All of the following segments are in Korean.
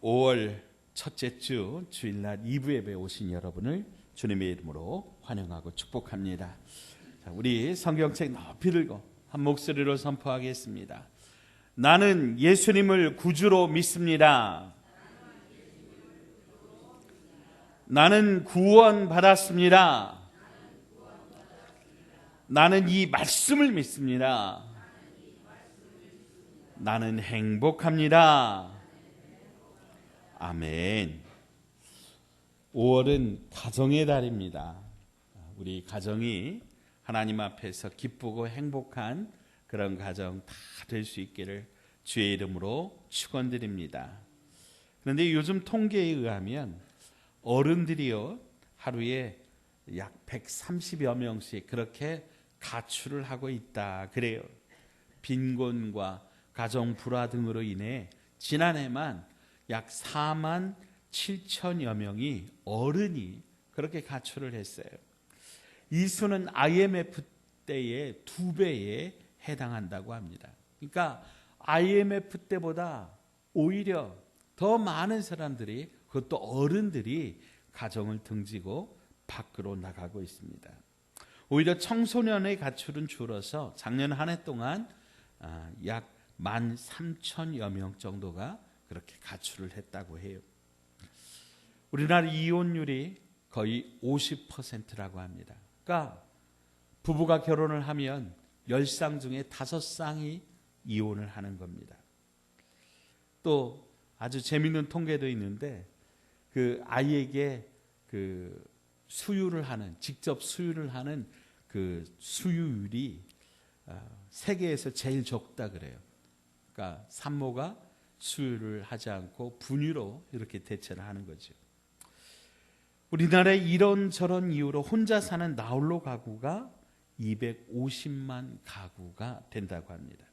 5월 첫째 주 주일날 2부 예배에 오신 여러분을 주님의 이름으로 환영하고 축복합니다. 자, 우리 성경책 높이 들고 한 목소리로 선포하겠습니다. 나는 예수님을 구주로 믿습니다. 나는 구원 받았습니다. 나는 이 말씀을 믿습니다. 나는 행복합니다. 아멘. 5월은 가정의 달입니다. 우리 가정이 하나님 앞에서 기쁘고 행복한 그런 가정 다 될 수 있기를 주의 이름으로 축원드립니다. 그런데 요즘 통계에 의하면 어른들이요 하루에 약 130여 명씩 그렇게 가출을 하고 있다 그래요. 빈곤과 가정 불화 등으로 인해 지난해만 약 4만 7천여 명이 어른이 그렇게 가출을 했어요. 이 수는 IMF 때의 2배에 해당한다고 합니다. 그러니까 IMF 때보다 오히려 더 많은 사람들이, 그것도 어른들이 가정을 등지고 밖으로 나가고 있습니다. 오히려 청소년의 가출은 줄어서 작년 한 해 동안 약 13,000여 명 정도가 그렇게 가출을 했다고 해요. 우리나라 이혼율이 거의 50%라고 합니다. 그러니까 부부가 결혼을 하면 10쌍 중에 5쌍이 이혼을 하는 겁니다. 또 아주 재미있는 통계도 있는데 그 아이에게 그 수유를 하는, 직접 수유를 하는 그 수유율이 세계에서 제일 적다 그래요. 그러니까 산모가 수유를 하지 않고 분유로 이렇게 대체를 하는 거죠. 우리나라에 이런저런 이유로 혼자 사는 나홀로 가구가 250만 가구가 된다고 합니다.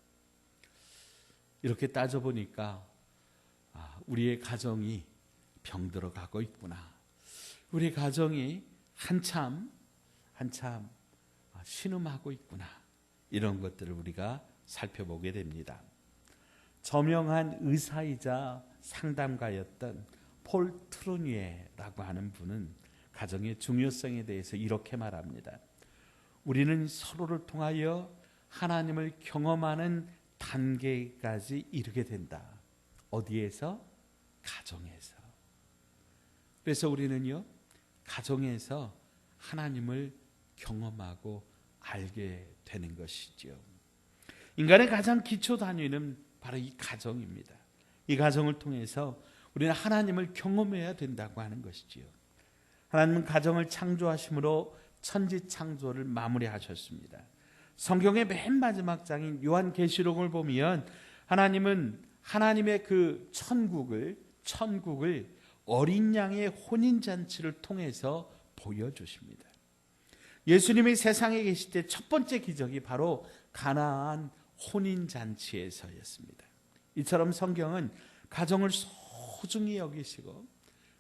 이렇게 따져보니까 우리의 가정이 병들어 가고 있구나. 우리 가정이 한참 신음하고 있구나. 이런 것들을 우리가 살펴보게 됩니다. 저명한 의사이자 상담가였던 폴 트루니에라고 하는 분은 가정의 중요성에 대해서 이렇게 말합니다. 우리는 서로를 통하여 하나님을 경험하는 단계까지 이르게 된다. 어디에서? 가정에서. 그래서 우리는요, 가정에서 하나님을 경험하고 알게 되는 것이죠. 인간의 가장 기초 단위는 바로 이 가정입니다. 이 가정을 통해서 우리는 하나님을 경험해야 된다고 하는 것이지요. 하나님은 가정을 창조하심으로 천지 창조를 마무리하셨습니다. 성경의 맨 마지막 장인 요한계시록을 보면 하나님은 하나님의 그 천국을 어린 양의 혼인잔치를 통해서 보여주십니다. 예수님이 세상에 계실 때 첫 번째 기적이 바로 가나안 혼인잔치에서였습니다. 이처럼 성경은 가정을 소중히 여기시고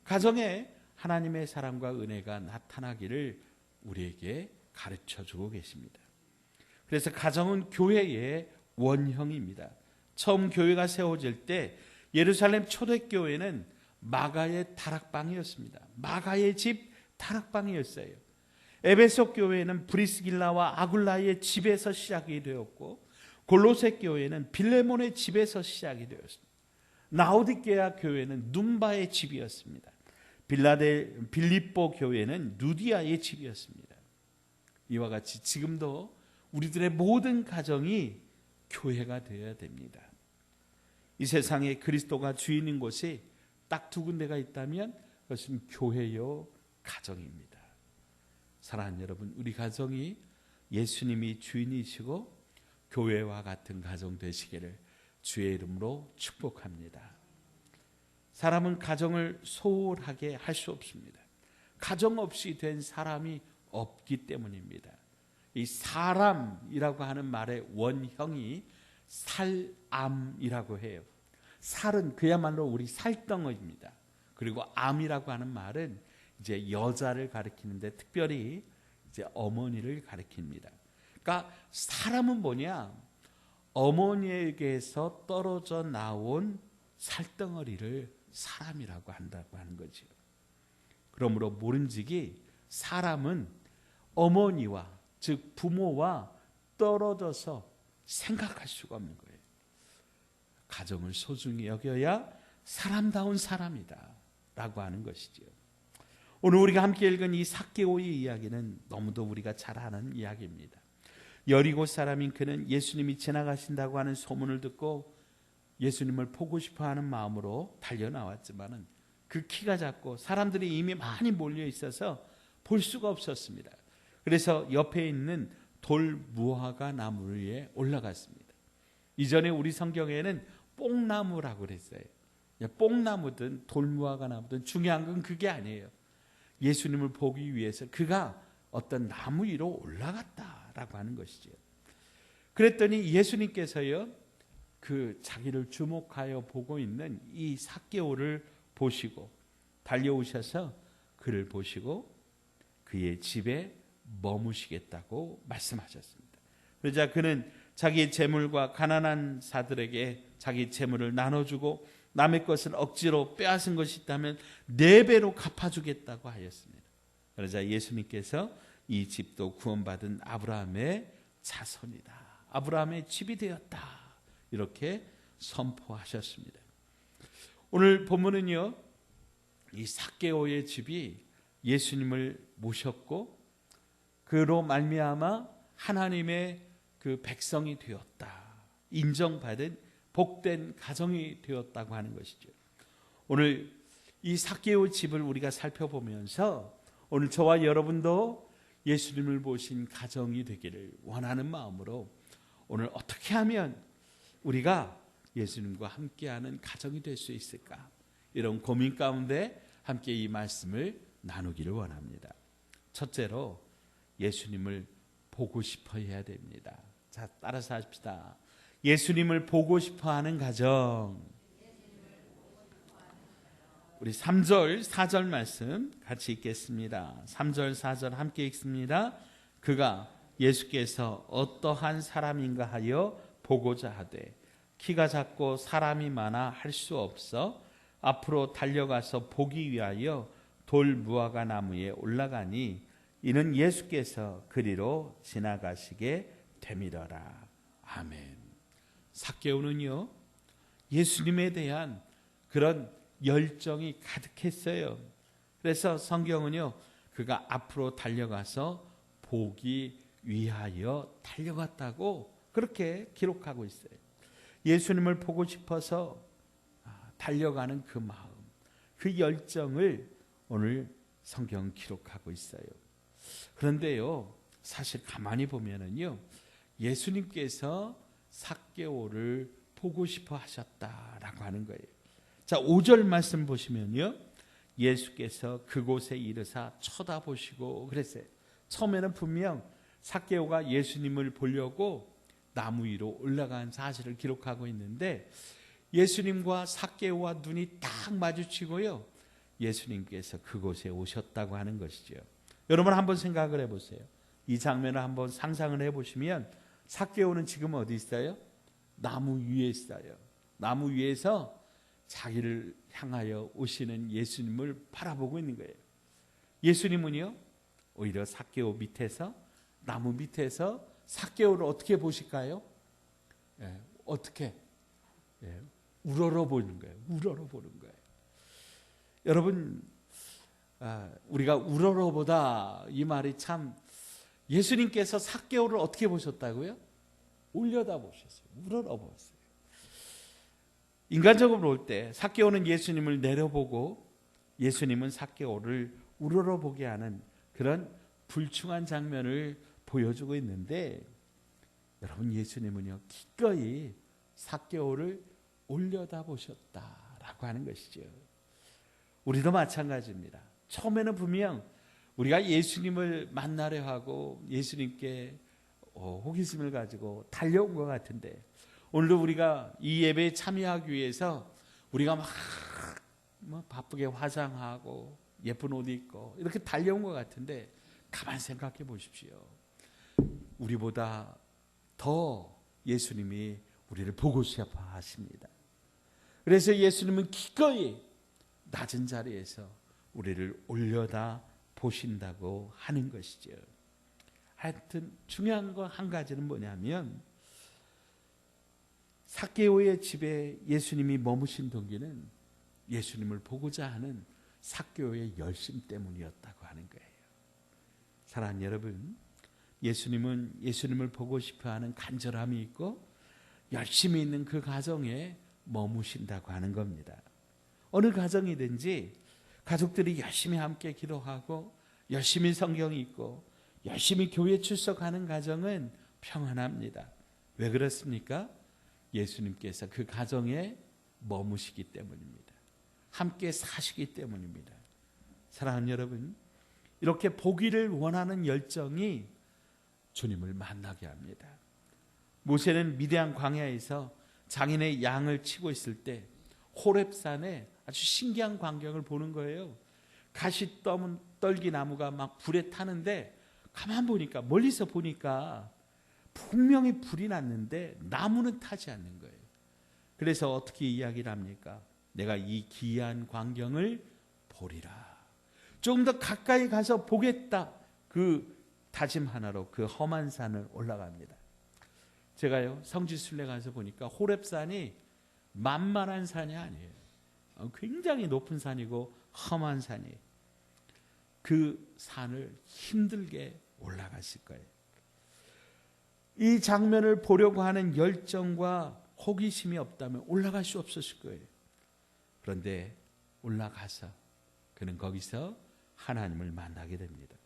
가정에 하나님의 사랑과 은혜가 나타나기를 우리에게 가르쳐주고 계십니다. 그래서 가정은 교회의 원형입니다. 처음 교회가 세워질 때 예루살렘 초대교회는 마가의 다락방이었습니다. 마가의 집 다락방이었어요. 에베소 교회는 브리스길라와 아굴라의 집에서 시작이 되었고 골로새 교회는 빌레몬의 집에서 시작이 되었습니다. 라오디게아 교회는 눈바의 집이었습니다. 빌립보 교회는 누디아의 집이었습니다. 이와 같이 지금도 우리들의 모든 가정이 교회가 되어야 됩니다. 이 세상에 그리스도가 주인인 곳이 딱 2군데가 있다면 그것은 교회요 가정입니다. 사랑하는 여러분, 우리 가정이 예수님이 주인이시고 교회와 같은 가정 되시기를 주의 이름으로 축복합니다. 사람은 가정을 소홀하게 할 수 없습니다. 가정 없이 된 사람이 없기 때문입니다. 이 사람이라고 하는 말의 원형이 살암이라고 해요. 살은 그야말로 우리 살덩어리입니다. 그리고 암이라고 하는 말은 이제 여자를 가리키는데 특별히 이제 어머니를 가리킵니다. 그러니까 사람은 뭐냐? 어머니에게서 떨어져 나온 살덩어리를 사람이라고 한다고 하는 거죠. 그러므로 모른지기 사람은 어머니와 즉 부모와 떨어져서 생각할 수가 없는 거예요. 가정을 소중히 여겨야 사람다운 사람이다 라고 하는 것이죠. 오늘 우리가 함께 읽은 이 삭개오의 이야기는 너무도 우리가 잘 아는 이야기입니다. 여리고 사람인 그는 예수님이 지나가신다고 하는 소문을 듣고 예수님을 보고 싶어하는 마음으로 달려나왔지만은 그 키가 작고 사람들이 이미 많이 몰려 있어서 볼 수가 없었습니다. 그래서 옆에 있는 돌 무화과 나무 위에 올라갔습니다. 이전에 우리 성경에는 뽕나무라고 그랬어요. 뽕나무든 돌무화과 나무든 중요한 건 그게 아니에요. 예수님을 보기 위해서 그가 어떤 나무 위로 올라갔다라고 하는 것이죠. 그랬더니 예수님께서요, 그 자기를 주목하여 보고 있는 이 삭개오를 보시고 달려오셔서 그를 보시고 그의 집에 머무시겠다고 말씀하셨습니다. 그러자 그는 자기의 재물과 가난한 자들에게 자기 재물을 나눠주고 남의 것을 억지로 빼앗은 것이 있다면 4배로 갚아주겠다고 하였습니다. 그러자 예수님께서 이 집도 구원받은 아브라함의 자손이다, 아브라함의 집이 되었다, 이렇게 선포하셨습니다. 오늘 본문은요, 이 삭개오의 집이 예수님을 모셨고 그로 말미암아 하나님의 그 백성이 되었다, 인정받은 복된 가정이 되었다고 하는 것이죠. 오늘 이 삭개오 집을 우리가 살펴보면서 오늘 저와 여러분도 예수님을 보신 가정이 되기를 원하는 마음으로 오늘 어떻게 하면 우리가 예수님과 함께하는 가정이 될 수 있을까, 이런 고민 가운데 함께 이 말씀을 나누기를 원합니다. 첫째로 예수님을 보고 싶어 해야 됩니다. 자, 따라서 하십시다. 예수님을 보고 싶어하는 가정. 우리 3절 4절 말씀 같이 읽겠습니다. 3절 4절 함께 읽습니다. 그가 예수께서 어떠한 사람인가 하여 보고자 하되 키가 작고 사람이 많아 할 수 없어 앞으로 달려가서 보기 위하여 돌 무화과 나무에 올라가니 이는 예수께서 그리로 지나가시게 되밀어라. 아멘. 삭개오는요, 예수님에 대한 그런 열정이 가득했어요. 그래서 성경은요, 그가 앞으로 달려가서 보기 위하여 달려갔다고 그렇게 기록하고 있어요. 예수님을 보고 싶어서 달려가는 그 마음, 그 열정을 오늘 성경 기록하고 있어요. 그런데요, 사실 가만히 보면은요, 예수님께서 삭개오를 보고 싶어 하셨다라고 하는 거예요. 자, 5절 말씀 보시면요, 예수께서 그곳에 이르사 쳐다보시고 그랬어요. 처음에는 분명 삭개오가 예수님을 보려고 나무 위로 올라간 사실을 기록하고 있는데 예수님과 삭개오와 눈이 딱 마주치고요, 예수님께서 그곳에 오셨다고 하는 것이죠. 여러분 한번 생각을 해보세요. 이 장면을 한번 상상을 해보시면 삭개오는 지금 어디 있어요? 나무 위에 있어요. 나무 위에서 자기를 향하여 오시는 예수님을 바라보고 있는 거예요. 예수님은요, 오히려 삭개오 밑에서, 나무 밑에서 삭개오를 어떻게 보실까요? 어떻게? 우러러 보는 거예요. 우러러 보는 거예요. 여러분, 우리가 우러러보다, 이 말이 참, 예수님께서 삭개오를 어떻게 보셨다고요? 올려다 보셨어요. 우러러 보셨어요. 인간적으로 볼 때 삭개오는 예수님을 내려보고 예수님은 삭개오를 우러러보게 하는 그런 불충한 장면을 보여주고 있는데, 여러분, 예수님은요, 기꺼이 삭개오를 올려다 보셨다라고 하는 것이죠. 우리도 마찬가지입니다. 처음에는 분명 우리가 예수님을 만나려 하고 예수님께 호기심을 가지고 달려온 것 같은데, 오늘도 우리가 이 예배에 참여하기 위해서 우리가 막 바쁘게 화장하고 예쁜 옷 입고 이렇게 달려온 것 같은데, 가만 생각해 보십시오. 우리보다 더 예수님이 우리를 보고 싶어 하십니다. 그래서 예수님은 기꺼이 낮은 자리에서 우리를 올려다 보신다고 하는 것이죠. 하여튼 중요한 거 한 가지는 뭐냐면 삭개오의 집에 예수님이 머무신 동기는 예수님을 보고자 하는 삭개오의 열심 때문이었다고 하는 거예요. 사랑하는 여러분, 예수님은 예수님을 보고 싶어하는 간절함이 있고 열심히 있는 그 가정에 머무신다고 하는 겁니다. 어느 가정이든지 가족들이 열심히 함께 기도하고 열심히 성경 읽고 열심히 교회 출석하는 가정은 평안합니다. 왜 그렇습니까? 예수님께서 그 가정에 머무시기 때문입니다. 함께 사시기 때문입니다. 사랑하는 여러분, 이렇게 보기를 원하는 열정이 주님을 만나게 합니다. 모세는 미디안 광야에서 장인의 양을 치고 있을 때 호렙산에 아주 신기한 광경을 보는 거예요. 가시 떠문 떨기나무가 막 불에 타는데 가만 보니까, 멀리서 보니까 분명히 불이 났는데 나무는 타지 않는 거예요. 그래서 어떻게 이야기를 합니까? 내가 이 기이한 광경을 보리라. 조금 더 가까이 가서 보겠다. 그 다짐 하나로 그 험한 산을 올라갑니다. 제가요 성지순례 가서 보니까 호렙산이 만만한 산이 아니에요. 굉장히 높은 산이고 험한 산이에요. 그 산을 힘들게 올라갔을 거예요. 이 장면을 보려고 하는 열정과 호기심이 없다면 올라갈 수 없었을 거예요. 그런데 올라가서 그는 거기서 하나님을 만나게 됩니다.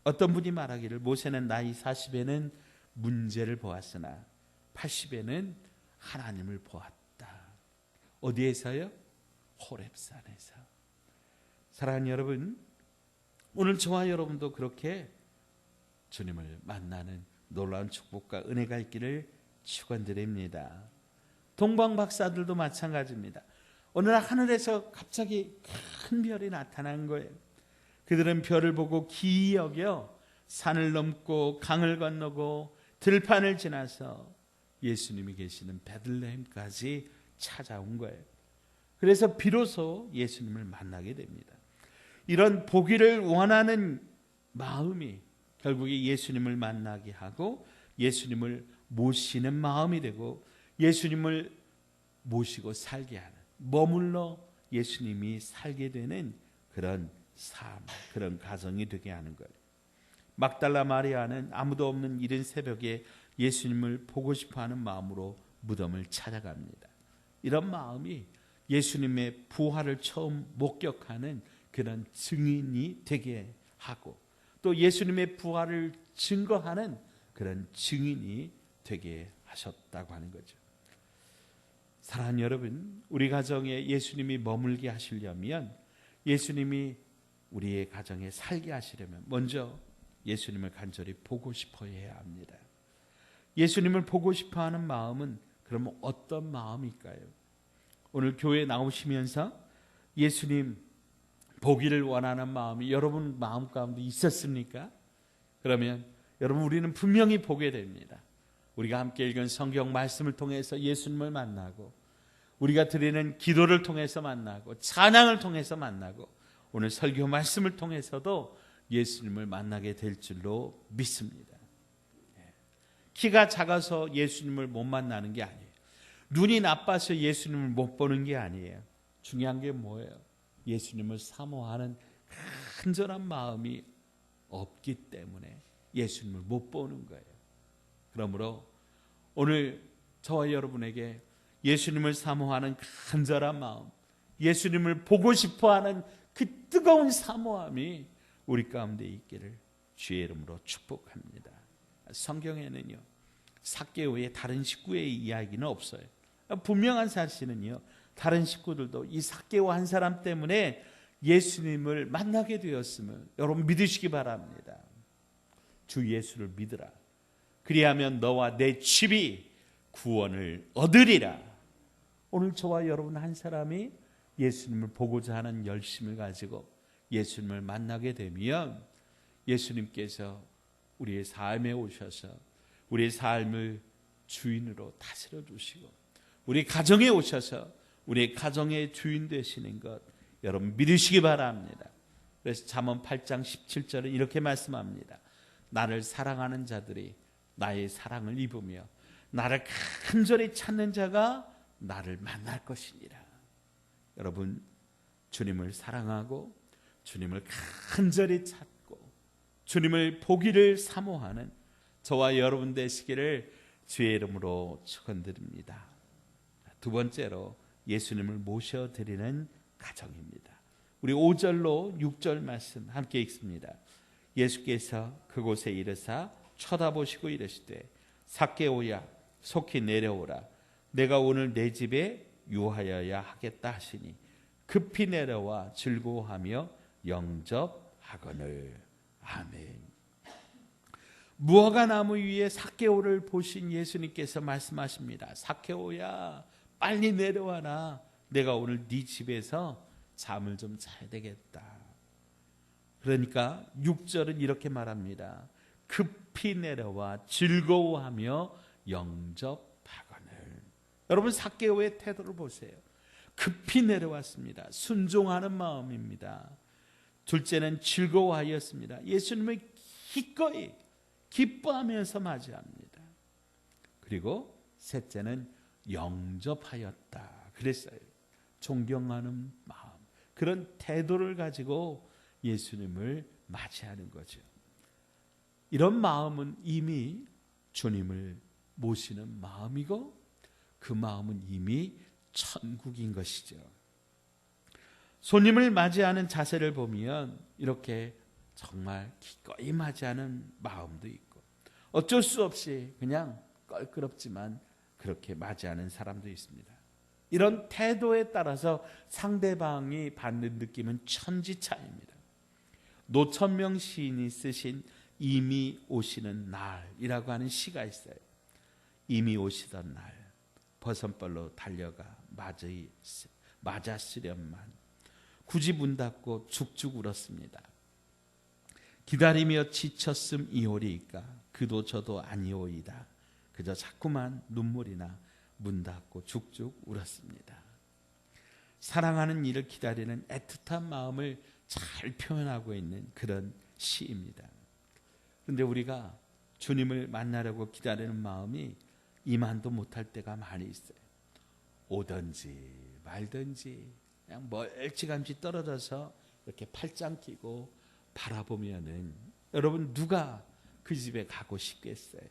어떤 분이 말하기를 모세는 나이 40에는 문제를 보았으나 80에는 하나님을 보았다. 어디에서요? 호렙산에서. 사랑하는 여러분, 오늘 저와 여러분도 그렇게 주님을 만나는 놀라운 축복과 은혜가 있기를 축원드립니다. 동방 박사들도 마찬가지입니다. 어느 날 하늘에서 갑자기 큰 별이 나타난 거예요. 그들은 별을 보고 기이 여겨 산을 넘고 강을 건너고 들판을 지나서 예수님이 계시는 베들레헴까지 찾아온 거예요. 그래서 비로소 예수님을 만나게 됩니다. 이런 보기를 원하는 마음이 결국에 예수님을 만나게 하고 예수님을 모시는 마음이 되고 예수님을 모시고 살게 하는, 머물러 예수님이 살게 되는 그런 삶, 그런 가정이 되게 하는 거예요. 막달라 마리아는 아무도 없는 이른 새벽에 예수님을 보고 싶어하는 마음으로 무덤을 찾아갑니다. 이런 마음이 예수님의 부활을 처음 목격하는 그런 증인이 되게 하고 또 예수님의 부활을 증거하는 그런 증인이 되게 하셨다고 하는 거죠. 사랑하는 여러분, 우리 가정에 예수님이 머물게 하시려면, 예수님이 우리의 가정에 살게 하시려면 먼저 예수님을 간절히 보고 싶어 해야 합니다. 예수님을 보고 싶어 하는 마음은 그러면 어떤 마음일까요? 오늘 교회에 나오시면서 예수님 보기를 원하는 마음이 여러분 마음 가운데 있었습니까? 그러면 여러분, 우리는 분명히 보게 됩니다. 우리가 함께 읽은 성경 말씀을 통해서 예수님을 만나고, 우리가 드리는 기도를 통해서 만나고, 찬양을 통해서 만나고, 오늘 설교 말씀을 통해서도 예수님을 만나게 될 줄로 믿습니다. 키가 작아서 예수님을 못 만나는 게 아니에요. 눈이 나빠서 예수님을 못 보는 게 아니에요. 중요한 게 뭐예요? 예수님을 사모하는 간절한 마음이 없기 때문에 예수님을 못 보는 거예요. 그러므로 오늘 저와 여러분에게 예수님을 사모하는 간절한 마음, 예수님을 보고 싶어하는 그 뜨거운 사모함이 우리 가운데 있기를 주의 이름으로 축복합니다. 성경에는요, 삭개오의 다른 식구의 이야기는 없어요. 분명한 사실은요, 다른 식구들도 이 삭개오 한 사람 때문에 예수님을 만나게 되었음을 여러분 믿으시기 바랍니다. 주 예수를 믿으라. 그리하면 너와 내 집이 구원을 얻으리라. 오늘 저와 여러분 한 사람이 예수님을 보고자 하는 열심을 가지고 예수님을 만나게 되면 예수님께서 우리의 삶에 오셔서 우리의 삶을 주인으로 다스려 주시고 우리 가정에 오셔서 우리의 가정의 주인 되시는 것 여러분 믿으시기 바랍니다. 그래서 잠언 8장 17절은 이렇게 말씀합니다. 나를 사랑하는 자들이 나의 사랑을 입으며 나를 간절히 찾는 자가 나를 만날 것이니라. 여러분 주님을 사랑하고 주님을 간절히 찾고 주님을 보기를 사모하는 저와 여러분 되시기를 주의 이름으로 축원드립니다. 두 번째로 예수님을 모셔드리는 가정입니다. 우리 5절로 6절 말씀 함께 읽습니다. 예수께서 그곳에 이르사 쳐다보시고 이르시되 삭개오야 속히 내려오라. 내가 오늘 내 집에 유하여야 하겠다 하시니 급히 내려와 즐거워하며 영접하거늘. 아멘. 무화과 나무 위에 삭개오를 보신 예수님께서 말씀하십니다. 삭개오야 빨리 내려와라. 내가 오늘 네 집에서 잠을 좀 자야 되겠다. 그러니까 6절은 이렇게 말합니다. 급히 내려와 즐거워하며 영접하거늘. 여러분 삭개오의 태도를 보세요. 급히 내려왔습니다. 순종하는 마음입니다. 둘째는 즐거워하였습니다. 예수님을 기꺼이 기뻐하면서 맞이합니다. 그리고 셋째는 영접하였다 그랬어요. 존경하는 마음, 그런 태도를 가지고 예수님을 맞이하는 거죠. 이런 마음은 이미 주님을 모시는 마음이고 그 마음은 이미 천국인 것이죠. 손님을 맞이하는 자세를 보면 이렇게 정말 기꺼이 맞이하는 마음도 있고 어쩔 수 없이 그냥 껄끄럽지만 그렇게 맞이하는 사람도 있습니다. 이런 태도에 따라서 상대방이 받는 느낌은 천지차이입니다. 노천명 시인이 쓰신 이미 오시는 날이라고 하는 시가 있어요. 이미 오시던 날 버선벌로 달려가 맞았으련만 굳이 문 닫고 죽죽 울었습니다. 기다리며 지쳤음 이오리이까 그도 저도 아니오이다. 그저 자꾸만 눈물이 나 문 닫고 죽죽 울었습니다. 사랑하는 이를 기다리는 애틋한 마음을 잘 표현하고 있는 그런 시입니다. 그런데 우리가 주님을 만나려고 기다리는 마음이 이만도 못할 때가 많이 있어요. 오든지 말든지 그냥 멀찌감치 떨어져서 이렇게 팔짱 끼고 바라보면은 여러분 누가 그 집에 가고 싶겠어요?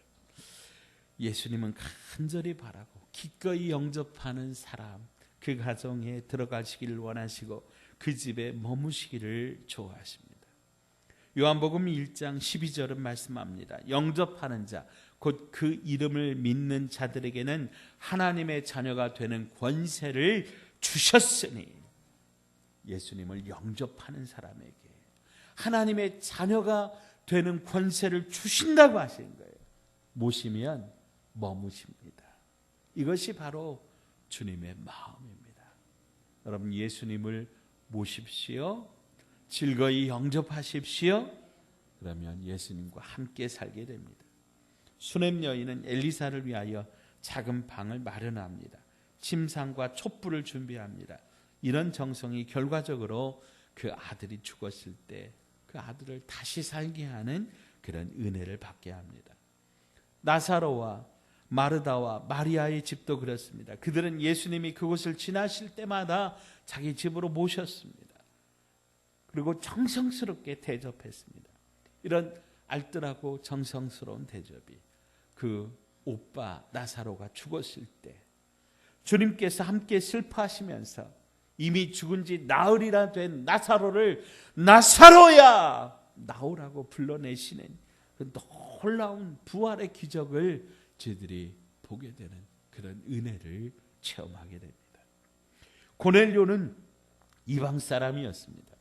예수님은 간절히 바라고 기꺼이 영접하는 사람, 그 가정에 들어가시기를 원하시고 그 집에 머무시기를 좋아하십니다. 요한복음 1장 12절은 말씀합니다. 영접하는 자, 곧 그 이름을 믿는 자들에게는 하나님의 자녀가 되는 권세를 주셨으니, 예수님을 영접하는 사람에게 하나님의 자녀가 되는 권세를 주신다고 하신 거예요. 모시면 머무십니다. 이것이 바로 주님의 마음입니다. 여러분 예수님을 모십시오. 즐거이 영접하십시오. 그러면 예수님과 함께 살게 됩니다. 수넴 여인은 엘리사를 위하여 작은 방을 마련합니다. 침상과 촛불을 준비합니다. 이런 정성이 결과적으로 그 아들이 죽었을 때 그 아들을 다시 살게 하는 그런 은혜를 받게 합니다. 나사로와 마르다와 마리아의 집도 그렇습니다. 그들은 예수님이 그곳을 지나실 때마다 자기 집으로 모셨습니다. 그리고 정성스럽게 대접했습니다. 이런 알뜰하고 정성스러운 대접이 그 오빠 나사로가 죽었을 때 주님께서 함께 슬퍼하시면서 이미 죽은 지 나흘이나 된 나사로를 나사로야 나오라고 불러내시는 그 놀라운 부활의 기적을 저희들이 보게 되는 그런 은혜를 체험하게 됩니다. 고넬료는 이방 사람이었습니다.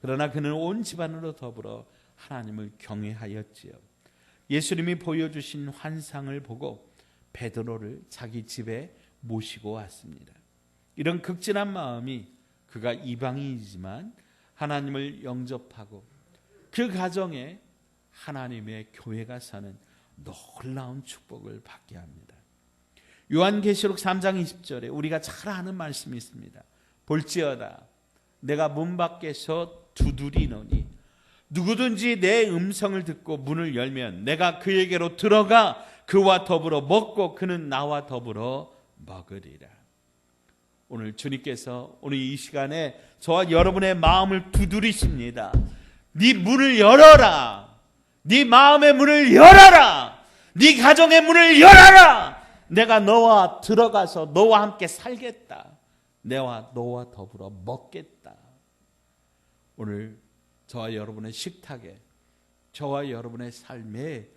그러나 그는 온 집안으로 더불어 하나님을 경외하였지요. 예수님이 보여주신 환상을 보고 베드로를 자기 집에 모시고 왔습니다. 이런 극진한 마음이 그가 이방인이지만 하나님을 영접하고 그 가정에 하나님의 교회가 사는 놀라운 축복을 받게 합니다. 요한계시록 3장 20절에 우리가 잘 아는 말씀이 있습니다. 볼지어다 내가 문 밖에서 두드리노니 누구든지 내 음성을 듣고 문을 열면 내가 그에게로 들어가 그와 더불어 먹고 그는 나와 더불어 먹으리라. 오늘 주님께서 오늘 이 시간에 저와 여러분의 마음을 두드리십니다. 네 문을 열어라. 네 마음의 문을 열어라. 네 가정의 문을 열어라. 내가 너와 들어가서 너와 함께 살겠다. 너와 더불어 먹겠다. 오늘 저와 여러분의 식탁에, 저와 여러분의 삶에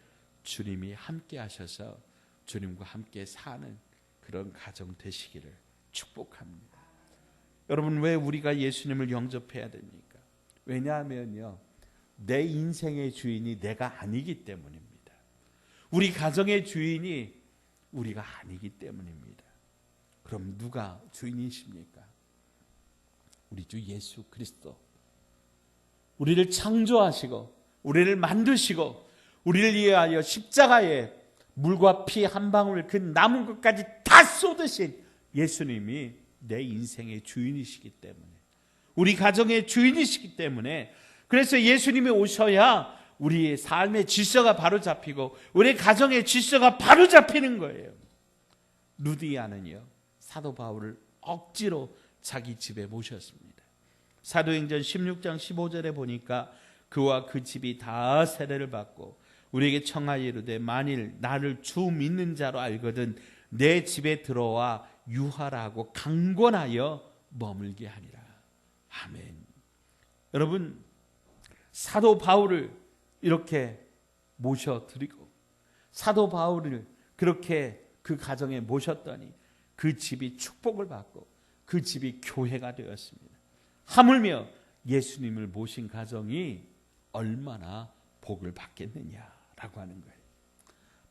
주님이 함께 하셔서 주님과 함께 사는 그런 가정 되시기를 축복합니다. 여러분, 왜 우리가 예수님을 영접해야 됩니까? 왜냐하면요, 내 인생의 주인이 내가 아니기 때문입니다. 우리 가정의 주인이 우리가 아니기 때문입니다. 그럼 누가 주인이십니까? 우리 주 예수 그리스도. 우리를 창조하시고 우리를 만드시고 우리를 위하여 십자가에 물과 피 한 방울 그 남은 것까지 다 쏟으신 예수님이 내 인생의 주인이시기 때문에, 우리 가정의 주인이시기 때문에, 그래서 예수님이 오셔야 우리의 삶의 질서가 바로 잡히고 우리 가정의 질서가 바로 잡히는 거예요. 루디아는요, 사도 바울을 억지로 자기 집에 모셨습니다. 사도행전 16장 15절에 보니까 그와 그 집이 다 세례를 받고 우리에게 청하여 이르되 만일 나를 주 믿는 자로 알거든 내 집에 들어와 유하라고 강권하여 머물게 하리라. 아멘. 여러분, 사도 바울을 이렇게 모셔드리고 사도 바울을 그렇게 그 가정에 모셨더니 그 집이 축복을 받고 그 집이 교회가 되었습니다. 하물며 예수님을 모신 가정이 얼마나 복을 받겠느냐라고 하는 거예요.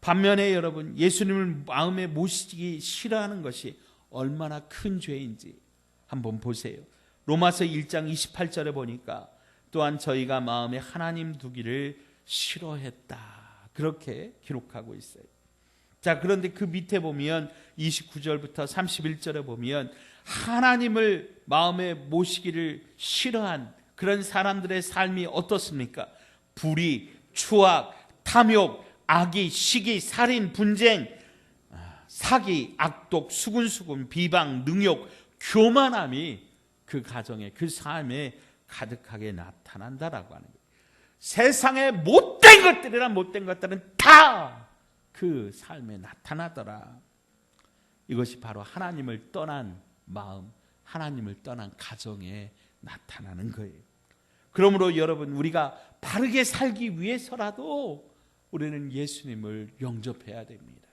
반면에 여러분, 예수님을 마음에 모시기 싫어하는 것이 얼마나 큰 죄인지 한번 보세요. 로마서 1장 28절에 보니까 또한 저희가 마음에 하나님 두기를 싫어했다, 그렇게 기록하고 있어요. 자, 그런데 그 밑에 보면 29절부터 31절에 보면 하나님을 마음에 모시기를 싫어한 그런 사람들의 삶이 어떻습니까? 불의, 추악, 탐욕, 악의, 시기, 살인, 분쟁, 사기, 악독, 수군수군, 비방, 능욕, 교만함이 그 가정에, 그 삶에 가득하게 나타난다라고 하는 거예요. 세상의 못된 것들이란 못된 것들은 다 그 삶에 나타나더라. 이것이 바로 하나님을 떠난 마음, 하나님을 떠난 가정에 나타나는 거예요. 그러므로 여러분, 우리가 바르게 살기 위해서라도 우리는 예수님을 영접해야 됩니다.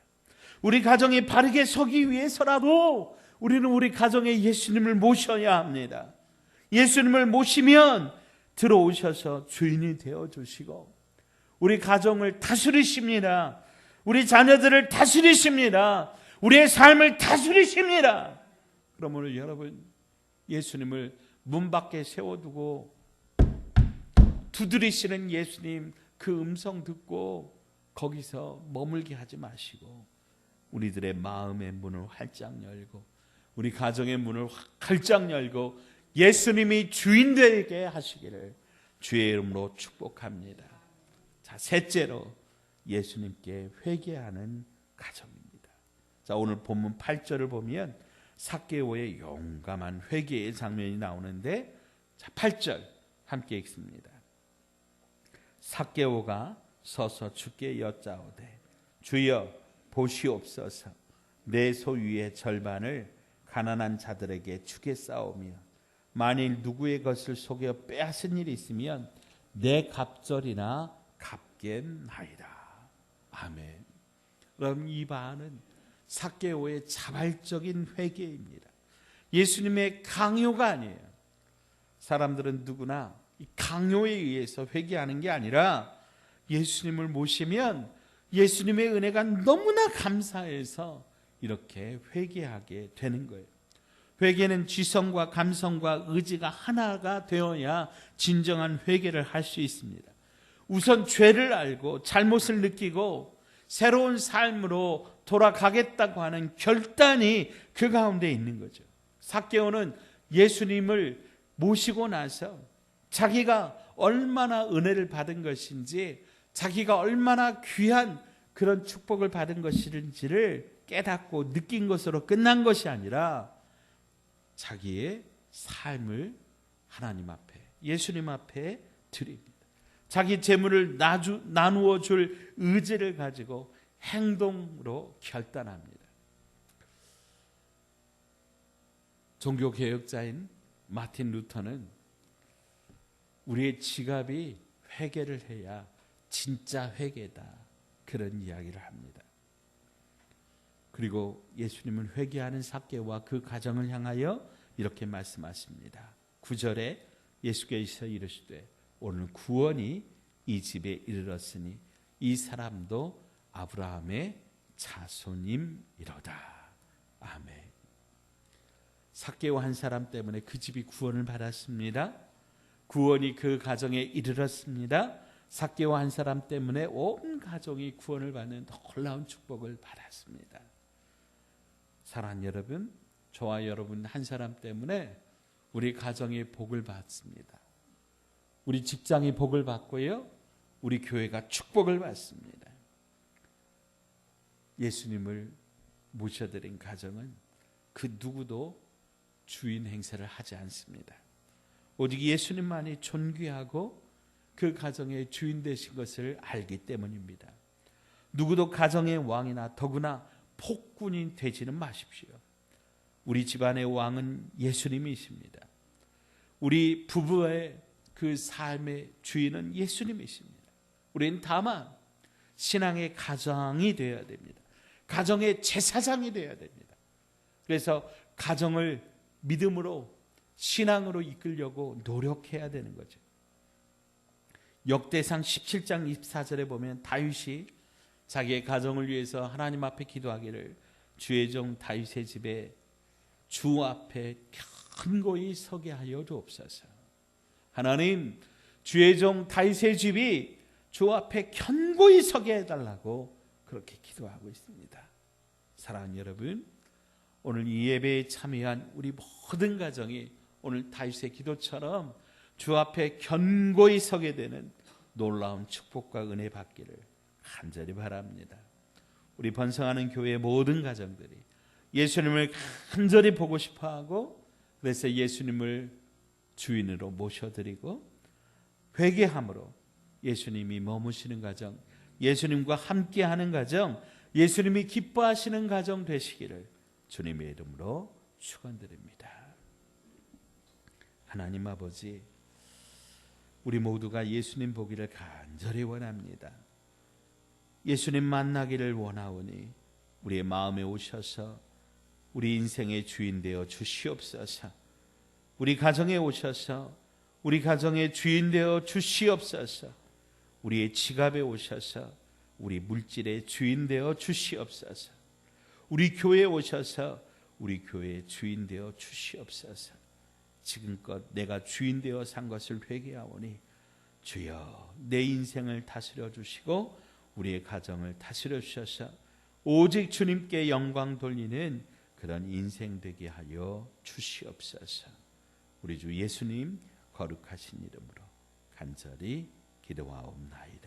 우리 가정이 바르게 서기 위해서라도 우리는 우리 가정에 예수님을 모셔야 합니다. 예수님을 모시면 들어오셔서 주인이 되어주시고 우리 가정을 다스리십니다. 우리 자녀들을 다스리십니다. 우리의 삶을 다스리십니다. 그러므로 여러분, 예수님을 문 밖에 세워두고 두드리시는 예수님 그 음성 듣고 거기서 머물게 하지 마시고 우리들의 마음의 문을 활짝 열고 우리 가정의 문을 활짝 열고 예수님이 주인 되게 하시기를 주의 이름으로 축복합니다. 자, 셋째로 예수님께 회개하는 가정입니다. 자, 오늘 본문 8절을 보면 삭개오의 용감한 회개의 장면이 나오는데, 자, 8절 함께 읽습니다. 삭개오가 서서 주께 여짜오되 주여 보시옵소서, 내 소유의 절반을 가난한 자들에게 주겠사오며 만일 누구의 것을 속여 빼앗은 일이 있으면 내 갑절이나 갚겠나이다. 아멘. 그럼 이 바는 삭개오의 자발적인 회개입니다. 예수님의 강요가 아니에요. 사람들은 누구나 이 강요에 의해서 회개하는 게 아니라 예수님을 모시면 예수님의 은혜가 너무나 감사해서 이렇게 회개하게 되는 거예요. 회개는 지성과 감성과 의지가 하나가 되어야 진정한 회개를 할 수 있습니다. 우선 죄를 알고 잘못을 느끼고 새로운 삶으로 돌아가겠다고 하는 결단이 그 가운데 있는 거죠. 삭개오는 예수님을 모시고 나서 자기가 얼마나 은혜를 받은 것인지, 자기가 얼마나 귀한 그런 축복을 받은 것인지를 깨닫고 느낀 것으로 끝난 것이 아니라 자기의 삶을 하나님 앞에, 예수님 앞에 드립니다. 자기 재물을 나누어 줄 의지를 가지고 행동으로 결단합니다. 종교개혁자인 마틴 루터는 우리의 지갑이 회개를 해야 진짜 회개다, 그런 이야기를 합니다. 그리고 예수님은 회개하는 삭개오와 그 가정을 향하여 이렇게 말씀하십니다. 9절에 예수께서 이르시되 오늘 구원이 이 집에 이르렀으니 이 사람도 아브라함의 자손임이로다. 아멘. 삭개오 한 사람 때문에 그 집이 구원을 받았습니다. 구원이 그 가정에 이르렀습니다. 삭개오 한 사람 때문에 온 가정이 구원을 받는 놀라운 축복을 받았습니다. 사랑하는 여러분, 저와 여러분 한 사람 때문에 우리 가정이 복을 받습니다. 우리 직장이 복을 받고요, 우리 교회가 축복을 받습니다. 예수님을 모셔드린 가정은 그 누구도 주인 행세를 하지 않습니다. 오직 예수님만이 존귀하고 그 가정의 주인 되신 것을 알기 때문입니다. 누구도 가정의 왕이나 더구나 폭군이 되지는 마십시오. 우리 집안의 왕은 예수님이십니다. 우리 부부의 그 삶의 주인은 예수님이십니다. 우리는 다만 신앙의 가장이 되어야 됩니다. 가정의 제사장이 되어야 됩니다. 그래서 가정을 믿음으로, 신앙으로 이끌려고 노력해야 되는 거죠. 역대상 17장 24절에 보면 다윗이 자기의 가정을 위해서 하나님 앞에 기도하기를 주의 종 다윗의 집에 주 앞에 견고히 서게 하여 주옵소서. 하나님, 주의 종 다윗의 집이 주 앞에 견고히 서게 해달라고 그렇게 기도하고 있습니다. 사랑하는 여러분, 오늘 이 예배에 참여한 우리 모든 가정이 오늘 다윗의 기도처럼 주 앞에 견고히 서게 되는 놀라운 축복과 은혜 받기를 간절히 바랍니다. 우리 번성하는 교회의 모든 가정들이 예수님을 간절히 보고 싶어하고, 그래서 예수님을 주인으로 모셔드리고 회개함으로 예수님이 머무시는 가정, 예수님과 함께하는 가정, 예수님이 기뻐하시는 가정 되시기를 주님의 이름으로 축원드립니다. 하나님 아버지, 우리 모두가 예수님 보기를 간절히 원합니다. 예수님 만나기를 원하오니 우리의 마음에 오셔서 우리 인생의 주인 되어 주시옵소서. 우리 가정에 오셔서 우리 가정의 주인 되어 주시옵소서. 우리의 지갑에 오셔서 우리 물질의 주인 되어 주시옵소서. 우리 교회에 오셔서 우리 교회의 주인 되어 주시옵소서. 지금껏 내가 주인 되어 산 것을 회개하오니 주여, 내 인생을 다스려 주시고 우리의 가정을 다스려 주셔서 오직 주님께 영광 돌리는 그런 인생 되게 하여 주시옵소서. 우리 주 예수님 거룩하신 이름으로 간절히 기도하옵나이다.